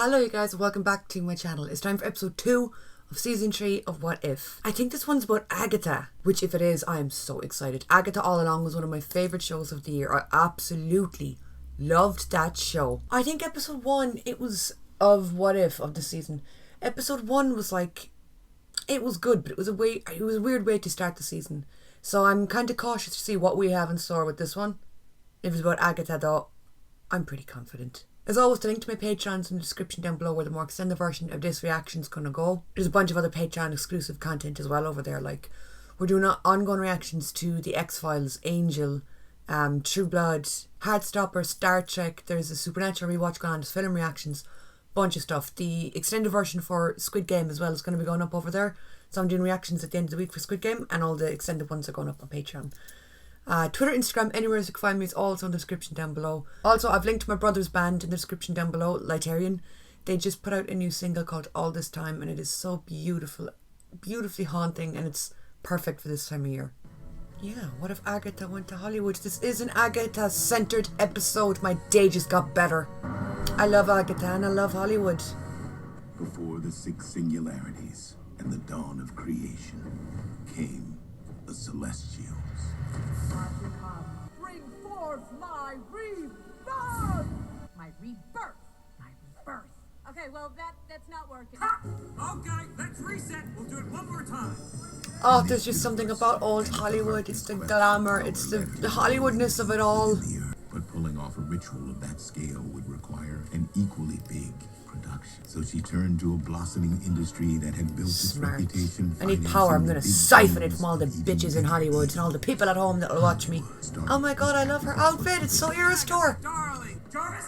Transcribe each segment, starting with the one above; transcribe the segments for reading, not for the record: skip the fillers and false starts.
Hello you guys, welcome back to my channel. It's time for episode 2 of season 3 of What If. I think this one's about Agatha, which if it is, I am so excited. Agatha All Along was one of my favourite shows of the year. I absolutely loved that show. I think episode 1, it was of What If of the season. Episode 1 was like, it was good, but it was a weird way to start the season. So I'm kind of cautious to see what we have in store with this one. If it's about Agatha though, I'm pretty confident. As always, the link to my Patreon's in the description down below where the more extended version of this reaction's gonna go. There's a bunch of other Patreon exclusive content as well over there, like we're doing ongoing reactions to The X-Files, Angel, True Blood, Heartstopper, Star Trek, there's a Supernatural rewatch going on, there's film reactions, bunch of stuff. The extended version for Squid Game as well is going to be going up over there. So I'm doing reactions at the end of the week for Squid Game, and all the extended ones are going up on Patreon. Twitter, Instagram, anywhere you can find me is also in the description down below. Also, I've linked my brother's band in the description down below, Lyterian. They just put out a new single called All This Time, and it is so beautiful, beautifully haunting, and it's perfect for this time of year. Yeah, what if Agatha went to Hollywood? This is an Agatha-centered episode. My day just got better. I love Agatha and I love Hollywood. Before the six singularities and the dawn of creation came the Celestials. Bring forth my rebirth! My rebirth! My rebirth. Okay, well, that's not working. Ha! Okay, let's reset. We'll do it one more time. Oh, there's just something about old Hollywood. It's the glamour. It's the Hollywoodness of it all. But pulling off a ritual of that scale would require an equally big production. So she turned to a blossoming industry that had built its reputation. I need power. I'm gonna siphon it from all the bitches in Hollywood and all the people at home that'll watch me. Oh my god, I love her outfit. It's so Eras Tour. Darling, Jarvis.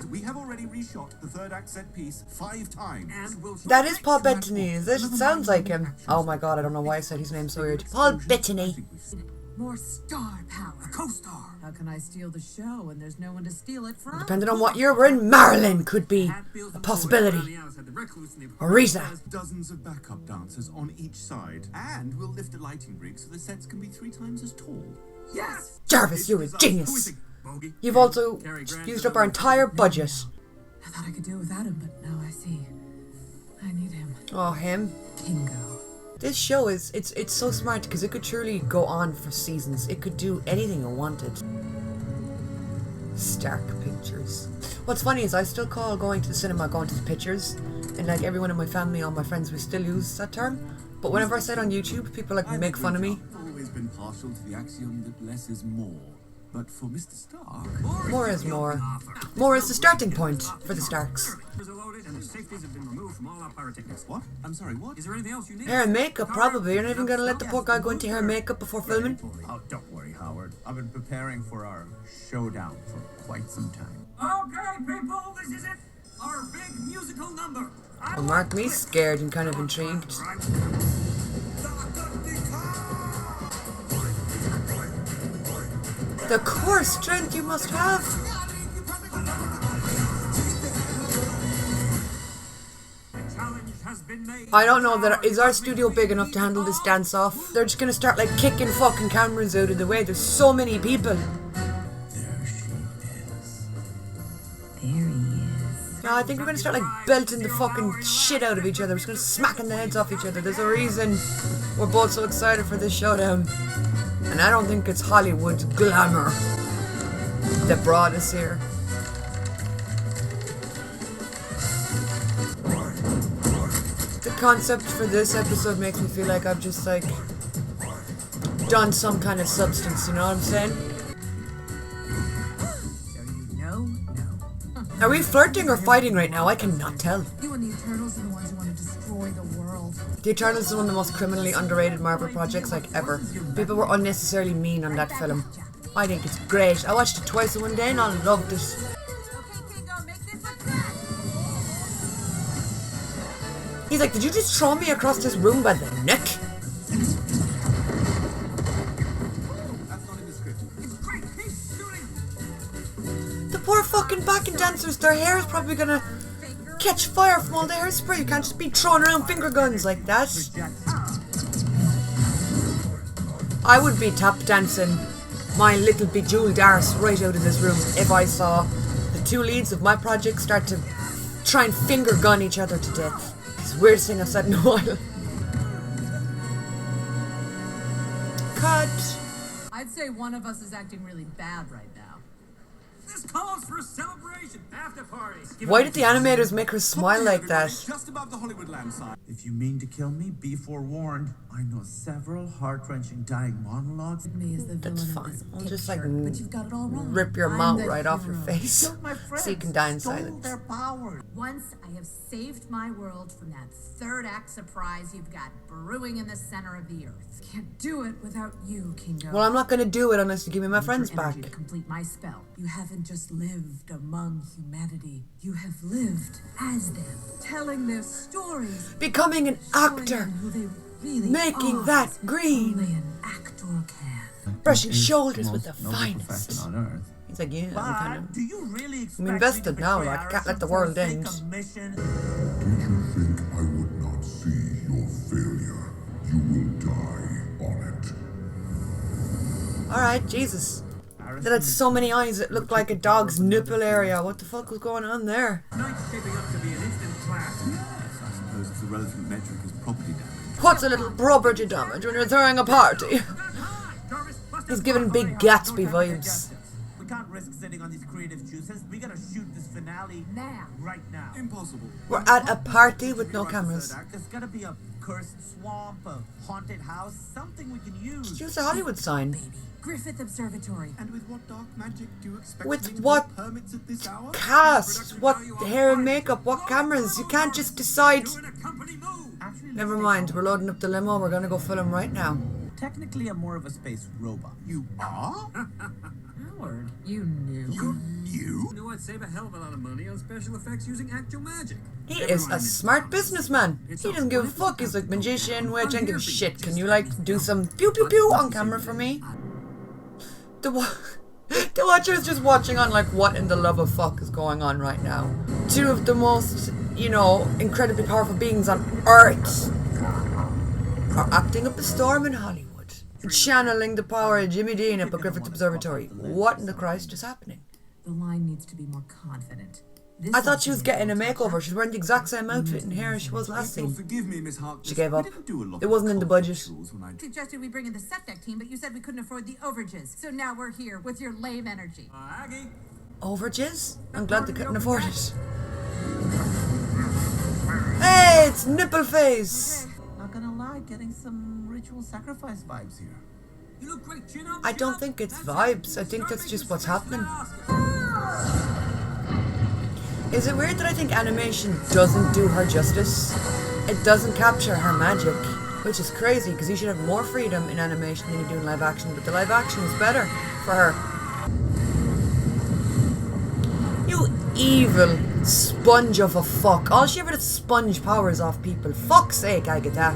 We have already reshot the third act set piece 5 times. And we'll That is Paul Bettany, is it? It sounds like him. Oh my god, I don't know why I said his name so weird. Paul Bettany. More star power. a co-star. How can I steal the show when there's no one to steal it from? Depending on what year we're in, Marilyn could be a possibility. Or Rita. There's dozens of backup dancers on each side, and we'll lift a lighting rig so the sets can be 3 times as tall. Yes! Jarvis, you're a genius. You've also used up our entire budget. I thought I could do it without him, but now I see. I need him. Oh, him. Kingo. This show is, it's so smart because it could truly go on for seasons. It could do anything it wanted. Stark Pictures. What's funny is I still call going to the cinema going to the pictures. And like everyone in my family, all my friends, we still use that term. But whenever I say it on YouTube, people like make fun of me. I've always been partial to the axiom that less is more. But for Mr. Stark... More is more. More is the starting point for the Starks. What? I'm sorry, what? Is there anything else you need? Hair and makeup, probably. You're not even going to let the poor guy go into hair and makeup before filming? Oh, don't worry, Howard. I've been preparing for our showdown for quite some time. Okay, people, this is it. Our big musical number. Well, mark me scared and kind of intrigued. The core strength you must have. I don't know, is our studio big enough to handle this dance off? They're just gonna start like kicking fucking cameras out of the way. There's so many people. There she is. There he is. No, I think we're gonna start like belting the fucking shit out of each other. We're just gonna smacking the heads off each other. There's a reason we're both so excited for this showdown. And I don't think it's Hollywood's glamour that brought us here. The concept for this episode makes me feel like I've just like done some kind of substance, you know what I'm saying? So you know? No. Are we flirting or fighting right now? I cannot tell. You and the Eternals are the ones who want to destroy the world. The Eternals is one of the most criminally underrated Marvel projects like ever. People were unnecessarily mean on that film. I think it's great. I watched it twice in one day and I loved it. He's like, did you just throw me across this room by the neck? That's not in the script. It's great. He's shooting. The poor fucking backing dancers, their hair is probably gonna catch fire from all the hairspray. You can't just be throwing around finger guns like that. I would be tap dancing my little bejeweled arse right out of this room if I saw the two leads of my project start to try and finger gun each other to death. It's the weirdest thing I've said in a while. Cut. I'd say one of us is acting really bad right now. This calls for a celebration. After party. Why did the animators make her smile like that? Just above the Hollywoodland sign. If you mean to kill me, be forewarned. I know several heart-wrenching dying monologues. Me as the That's villain of fine. this I'll just like picture, but you've got it all wrong. rip your I'm mouth the right off your hero. face. Killed my friends, So you can die in stole silence. their power. Once I have saved my world from that third act surprise you've got brewing in the center of the earth. Can't do it without you, Kingo. Well, I'm not gonna do it unless you give me my Need your friends back. energy to complete my spell. You haven't just lived among humanity. You have lived as them, telling their stories, Becoming an showing actor. them who they really Making are. that green. Only an actor can. Brushing It's shoulders with the most noble finest. profession on earth. He's like, yeah, I'm kind But do you really expect invested me to now, betray like, I can't our let the ship for world the sake end. of mission? Did you think I would not see your failure? You will die on it. Alright, Jesus. They had so many eyes that looked like a dog's nipple area. What the fuck was going on there? Night's shaping up to be an instant classic. Yes, I suppose it's a relevant metric as property damage. What's a little property damage when you're throwing a party? He's giving Big Gatsby vibes. We can't risk sitting on these creative juices. We gotta shoot this finale Now. right now. Impossible. We're at a party with no cameras. There's gotta be a cursed swamp, a haunted house, something we can use. Use a Hollywood sign. Baby. Griffith Observatory. And with what dark magic do you expect With me to what pull permits at this hour? Cast, what hair and makeup, what cameras. You can't just decide. Doing a company move. Actually, Never let's mind, take we're loading up the limo. We're gonna go film right now. Technically, I'm more of a space robot. You are? Howard, you knew. You? Knew I'd save a hell of a lot of money on special effects using actual magic. He is a smart businessman. He doesn't give a fuck. He's like magician, witch, I don't give a shit. Can you like do some pew pew pew on camera for me? The watcher's just watching on like what in the love of fuck is going on right now. Two of the most, you know, incredibly powerful beings on Earth are acting up a storm in Hollywood. Channeling the power of Jimmy Dean up at Griffith Observatory. What in the Christ is happening? The line needs to be more confident. This I thought she was incident getting a will makeover. touch She's wearing the exact same outfit and hair as she was last You'll scene. forgive me, Miss Harkness. She gave We up. didn't do a lot It of wasn't in the cult budget. rituals when I suggested we bring in the septic team, but you said we couldn't afford the overages. So now we're here with your lame energy. Aggie. Overages? I'm glad they couldn't afford it. Hey, it's Nipple Face! Not gonna lie, getting some ritual sacrifice vibes here. You look great, chin up. I chin don't up. think it's That's vibes. it. I think Start that's making just what's space for happening. that Oscar. Is it weird that I think animation doesn't do her justice? It doesn't capture her magic, which is crazy because you should have more freedom in animation than you do in live action, but the live action is better for her. You evil sponge of a fuck. All she ever did is sponge powers off people. Fuck's sake, Agatha.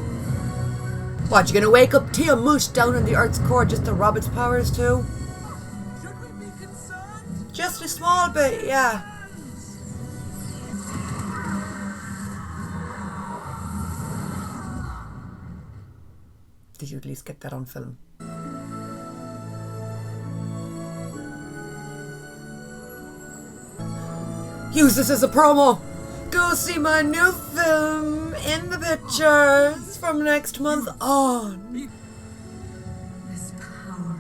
What, you gonna wake up Tiamat down in the Earth's core just to rob its powers too? Should we be concerned? Just a small bit, yeah. Did you at least get that on film? Use this as a promo! Go see my new film in the pictures from next month on. This power,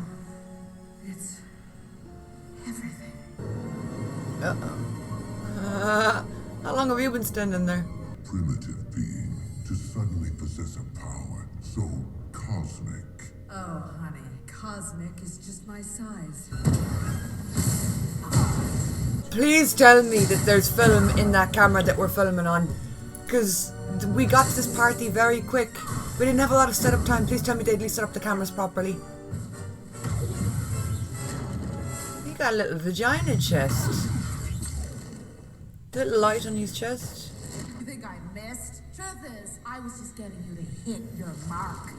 it's everything. How long have you been standing there? Primitive being to suddenly possess a power so cosmic. Oh, honey, cosmic is just my size. Please tell me that there's film in that camera that we're filming on. Because we got to this party very quick. We didn't have a lot of setup time. Please tell me they at least set up the cameras properly. He got a little vagina chest. Little light on his chest. You think I missed? Truth is, I was just getting you to hit your mark.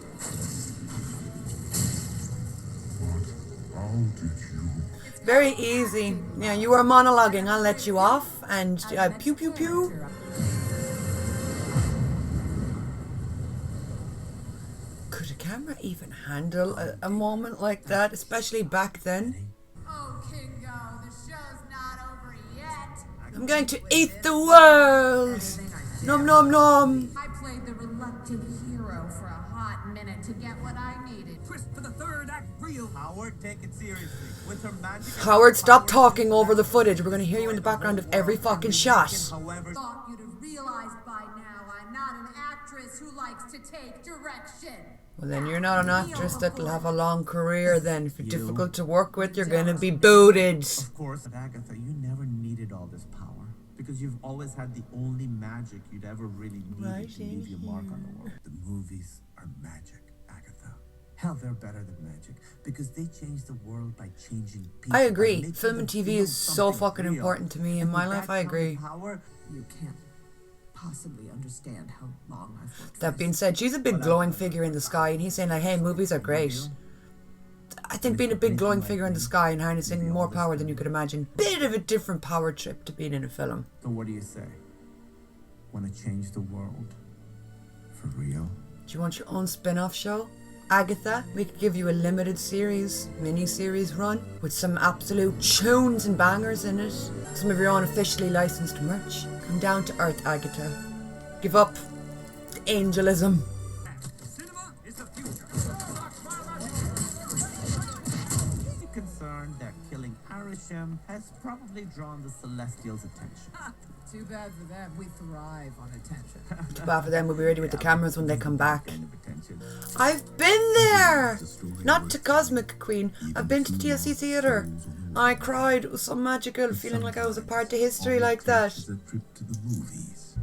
But how did you? Very easy. Yeah, you were monologuing. I'll let you off. And pew pew pew. Could a camera even handle a moment like that, especially back then? Oh, Kingo, the show's not over yet. I'm going to eat the world. Nom nom nom. I played the reluctant hero for a hot minute to get what I needed. Twist for the third act real. Howard, take it seriously. With her magic. Howard, stop talking over the footage. We're going to hear you in the background of every fucking shot. However, Thought you'd have realized by now I'm not an actress who likes to take direction. Well, then you're not an actress that'll have a long career then. If you're difficult to work with, you're going to be booted. of course, Agatha, you never needed all this power. Because you've always had the only magic you'd ever really needed to leave your mark on the world. The movies are magic, Agatha. Hell, they're better than magic. Because they change the world by changing people. I by agree. making Film and them TV feel is so something fucking real. important to me in And my with life. that I kind of agree. Power, You can't possibly understand how long I've worked That being said, she's a big glowing figure in the sky, and he's saying like, hey, movies are great. I think being a big glowing figure in the sky and harnessing more power than you could imagine. Bit of a different power trip to being in a film. So what do you say? Want to change the world? For real? Do you want your own spin-off show? Agatha, we could give you a limited series, mini-series run with some absolute tunes and bangers in it. Some of your own officially licensed merch. Come down to earth, Agatha. Give up the angelism. Cinema is the future. Is it concerned that killing Arishem has probably drawn the Celestials' attention? Too bad for them. We thrive on attention. Too bad for them, we'll be ready with the cameras when they come back. Kind of attention. I've been there! Not to Cosmic Queen, I've been to TLC Theatre. I cried, it was so magical, feeling like I was a part of history like that. It's a trip to the movies.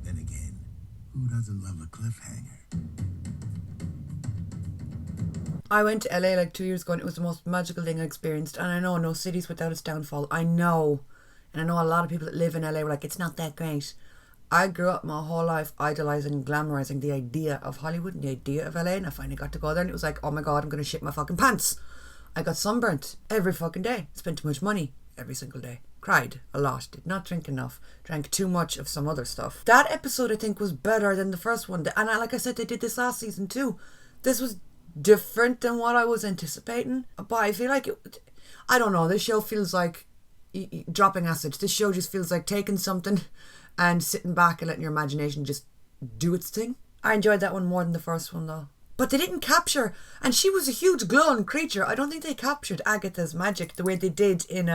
Then again, who doesn't love a cliffhanger? I went to LA like 2 years ago and it was the most magical thing I experienced. And I know no city's without its downfall. I know. And I know a lot of people that live in LA were like, it's not that great. I grew up my whole life idolising and glamorising the idea of Hollywood and the idea of LA, and I finally got to go there and it was like, oh my god, I'm going to shit my fucking pants. I got sunburnt every fucking day. Spent too much money every single day. Cried a lot. Did not drink enough. Drank too much of some other stuff. That episode I think was better than the first one. And like I said, they did this last season too. This was different than what I was anticipating. But I feel like I don't know. This show feels like dropping acid. This show just feels like taking something and sitting back and letting your imagination just do its thing. I enjoyed that one more than the first one though. But they didn't capture, and she was a huge glowing creature. I don't think they captured Agatha's magic the way they did in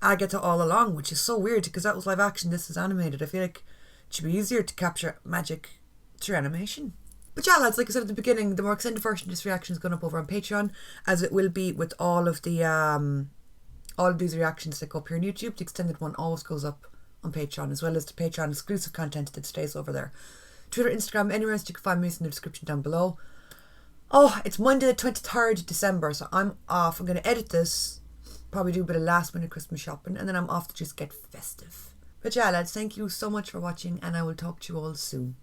Agatha All Along, which is so weird because that was live action, this is animated. I feel like it should be easier to capture magic through animation. But yeah, lads, like I said at the beginning, the more extended version of this reaction is going up over on Patreon, as it will be with all of the all of these reactions that go up here on YouTube. The extended one always goes up on Patreon, as well as the Patreon exclusive content that stays over there. Twitter, Instagram, anywhere else you can find me in the description down below. Oh, it's Monday the 23rd December, so I'm off. I'm going to edit this, probably do a bit of last minute Christmas shopping, and then I'm off to just get festive. But yeah, lads, thank you so much for watching, and I will talk to you all soon.